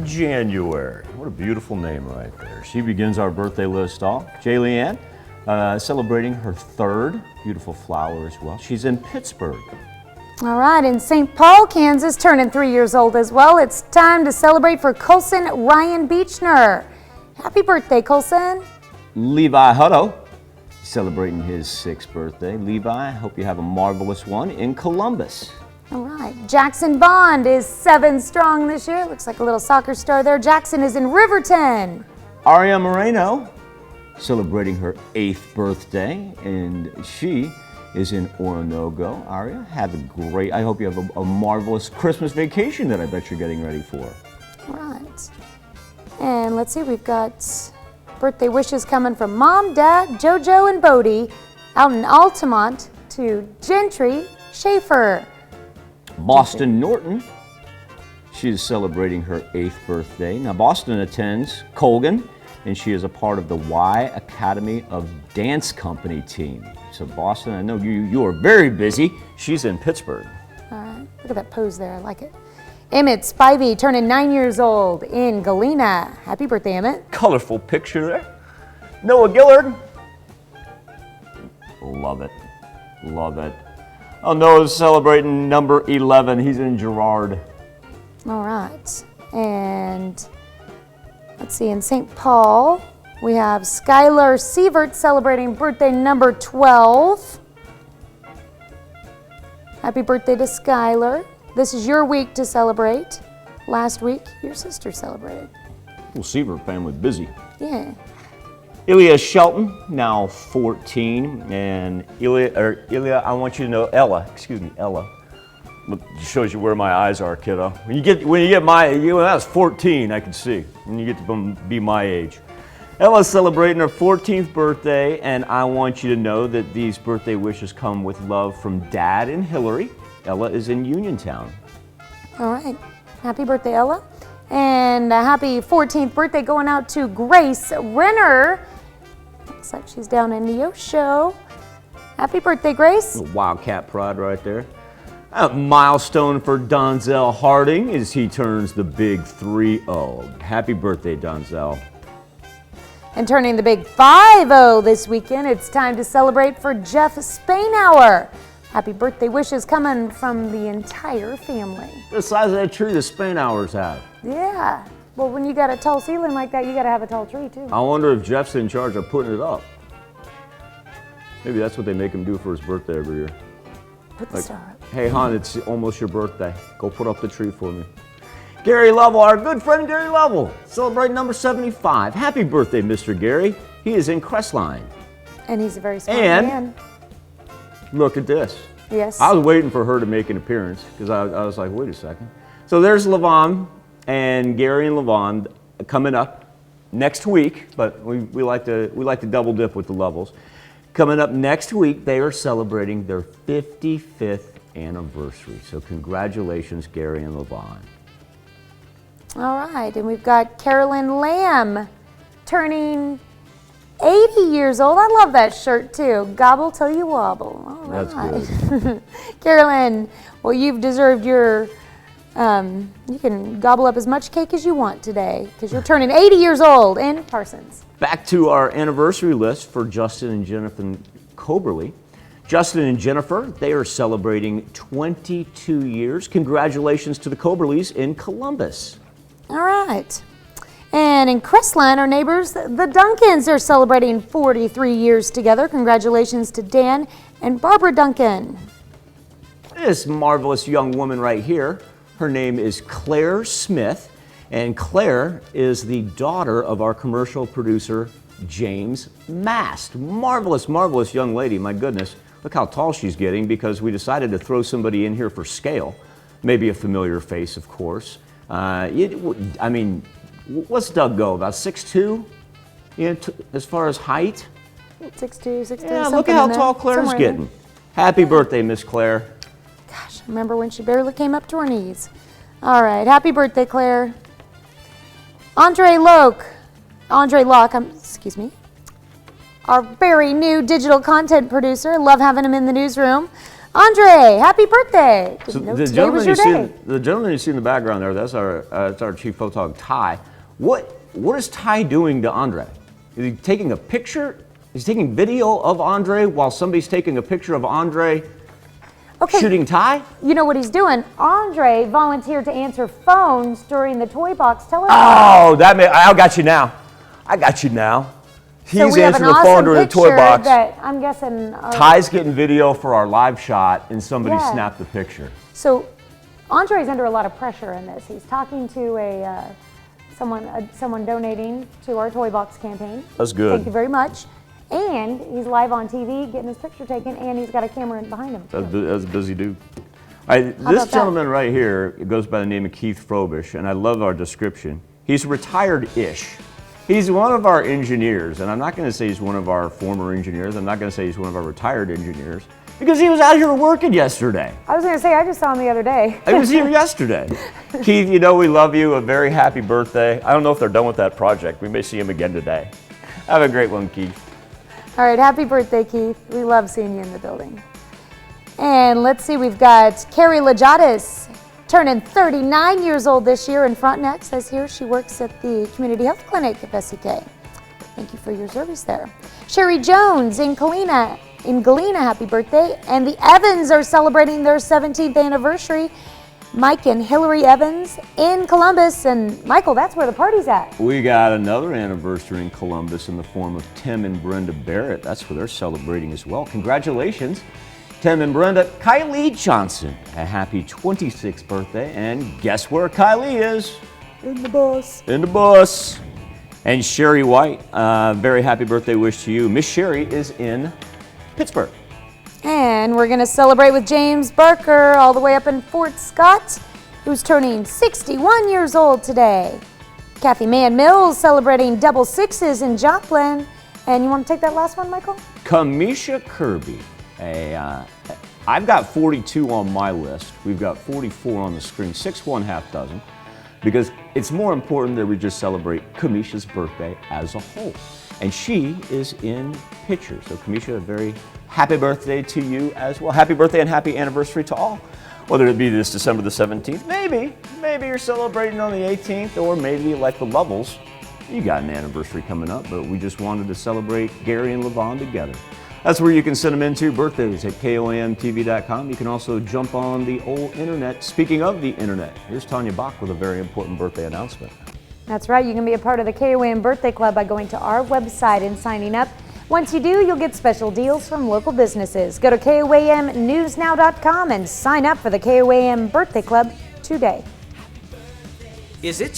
January. What a beautiful name right there. She begins our birthday list off. JALEY celebrating her 3rd. Beautiful flower as well. She's in Pittsburgh. All right, in St. Paul, Kansas, turning 3 years old as well. It's time to celebrate for COLSON Ryan BEACHNER. Happy birthday, COLSON. LEVI HUTTO celebrating his 6th birthday. LEVI, hope you have a marvelous one in Columbus. All right, Jackson Bond is 7 strong this year. Looks like a little soccer star there. Jackson is in Riverton. ARIA MORENO celebrating her 8th birthday, and she is in Orinoco. ARIA, have a great, I hope you have a marvelous Christmas vacation that I bet you're getting ready for. All right. And let's see, we've got birthday wishes coming from Mom, Dad, JoJo, and Bodie out in Altamont to Gentry, SHAFFER. Boston Norton, she is celebrating her 8th birthday. Now Boston attends Colgan, and she is a part of the Y Academy of Dance Company team. So Boston, I know you are very busy. She's in Pittsburgh. All right, look at that pose there, I like it. Emmett Spivey turning 9 years old in Galena. Happy birthday, Emmett. Colorful picture there. Noah Gillard. Love it, love it. Oh, Noah's celebrating number 11. He's in Girard. All right, and let's see, in St. Paul, we have SKYLER SEVART celebrating birthday number 12. Happy birthday to SKYLER. This is your week to celebrate. Last week, your sister celebrated. Well, Severt family busy. Yeah. Ilya Shelton, now 14, and Ilya, I want you to know, Ella. Look, it shows you where my eyes are, kiddo. When you get when I was 14, I could see. When you get to be my age. Ella's celebrating her 14th birthday, and I want you to know that these birthday wishes come with love from Dad and Hillary. Ella is in Uniontown. All right. Happy birthday, Ella. And a happy 14th birthday going out to Grace RENNER. Looks like she's down in Neosho. Happy birthday, Grace. Wildcat pride right there. A milestone for Donzell Harding as he turns the big 3-0. Happy birthday, Donzell. And turning the big 5-0 this weekend, it's time to celebrate for Jeff SPAINHOWER. Happy birthday wishes coming from the entire family. The size of that tree the Spainhowers have. Yeah. Well, when you got a tall ceiling like that, you got to have a tall tree, too. I wonder if Jeff's in charge of putting it up. Maybe that's what they make him do for his birthday every year. Put the star up. Hey, hon, it's almost your birthday. Go put up the tree for me. Gary Lovell, our good friend Gary Lovell, celebrating number 75. Happy birthday, Mr. Gary. He is in Crestline. And he's a very smart man. Look at this. Yes. I was waiting for her to make an appearance because I was like, wait a second. So there's LAVON and Gary and LAVON coming up next week, but we like to double dip with the levels. Coming up next week, they are celebrating their 55th anniversary. So congratulations, Gary and LAVON. All right, and we've got CAROLYN Lamb turning 80 years old. I love that shirt too. Gobble till you wobble. All right. That's good. CAROLYN, well, you've deserved your, you can gobble up as much cake as you want today because you're turning 80 years old in Parsons. Back to our anniversary list for Justin and Jennifer COBERLY. Justin and Jennifer, they are celebrating 22 years. Congratulations to the COBERLYs in Columbus. All right. And in Crestline, our neighbors, the Duncans, are celebrating 43 years together. Congratulations to Dan and Barbara Duncan. This marvelous young woman right here, her name is Claire Smith, and Claire is the daughter of our commercial producer, James Mast. Marvelous, marvelous young lady, my goodness. Look how tall she's getting because we decided to throw somebody in here for scale. Maybe a familiar face, of course. I mean, what's Doug go, about 6'2"? Yeah, as far as height? 6'2", 6'3", yeah, look at how tall Claire's getting. Happy birthday, Miss Claire. Gosh, I remember when she barely came up to her knees. All right, happy birthday, Claire. Andre Locke, excuse me, our very new digital content producer. Love having him in the newsroom. Andre, happy birthday. So Didn't know the today was your day. gentleman you see in the background there, that's our chief photographer, Ty. What is Ty doing to Andre? Is he taking a picture? Is he taking video of Andre while somebody's taking a picture of Andre shooting Ty? You know what he's doing? Andre volunteered to answer phones during the Toy Box telephone. Oh, I got you now. I got you now. He's So we have an answering the phone awesome during the Toy picture Box. that I'm guessing. Ty's getting video for our live shot, and somebody Yeah. snapped the picture. So Andre's under a lot of pressure in this. He's talking to someone donating to our Toy Box campaign. That's good. Thank you very much. And he's live on TV getting his picture taken, and he's got a camera in behind him. That's a busy dude. All right, this about that? gentleman right here goes by the name of Keith Frobish, and I love our description. He's retired-ish. He's one of our engineers, and I'm not going to say he's one of our former engineers. I'm not going to say he's one of our retired engineers, because he was out here working yesterday. I was going to say, I just saw him the other day. I was here yesterday. Keith, you know we love you. A very happy birthday. I don't know if they're done with that project. We may see him again today. Have a great one, Keith. All right, happy birthday, Keith. We love seeing you in the building. And let's see, we've got Carrie Lajatis, turning 39 years old this year, and Frontenac says here she works at the Community Health Clinic at SEK. Thank you for your service there. Sherry Jones in Galena, happy birthday. And the Evans are celebrating their 17th anniversary. Mike and Hillary Evans in Columbus, and Michael, that's where the party's at. We got another anniversary in Columbus in the form of Tim and Brenda Barrett. That's where they're celebrating as well. Congratulations, Tim and Brenda. Kylee Johnson, a happy 26th birthday. And guess where Kylee is? In the bus. In the bus. And Sherry White, very happy birthday wish to you. Miss Sherry is in Pittsburgh. And we're going to celebrate with James Barker all the way up in Fort Scott, who's turning 61 years old today. Kathy Mann Mills celebrating double sixes in Joplin. And you want to take that last one, Michael? Kamisha Kirby. I've got 42 on my list. We've got 44 on the screen, 6 1/2 dozen, because it's more important that we just celebrate Kamisha's birthday as a whole. And she is in pictures. So Kamisha, a very happy birthday to you as well. Happy birthday and happy anniversary to all. Whether it be this December the 17th, maybe you're celebrating on the 18th, or maybe like the Lovells, you got an anniversary coming up, but we just wanted to celebrate Gary and LAVON together. That's where you can send them into birthdays at KOAMTV.com. You can also jump on the old internet. Speaking of the internet, here's Tanya Bach with a very important birthday announcement. That's right. You can be a part of the KOAM Birthday Club by going to our website and signing up. Once you do, you'll get special deals from local businesses. Go to KOAMNewsNow.com and sign up for the KOAM Birthday Club today. Is it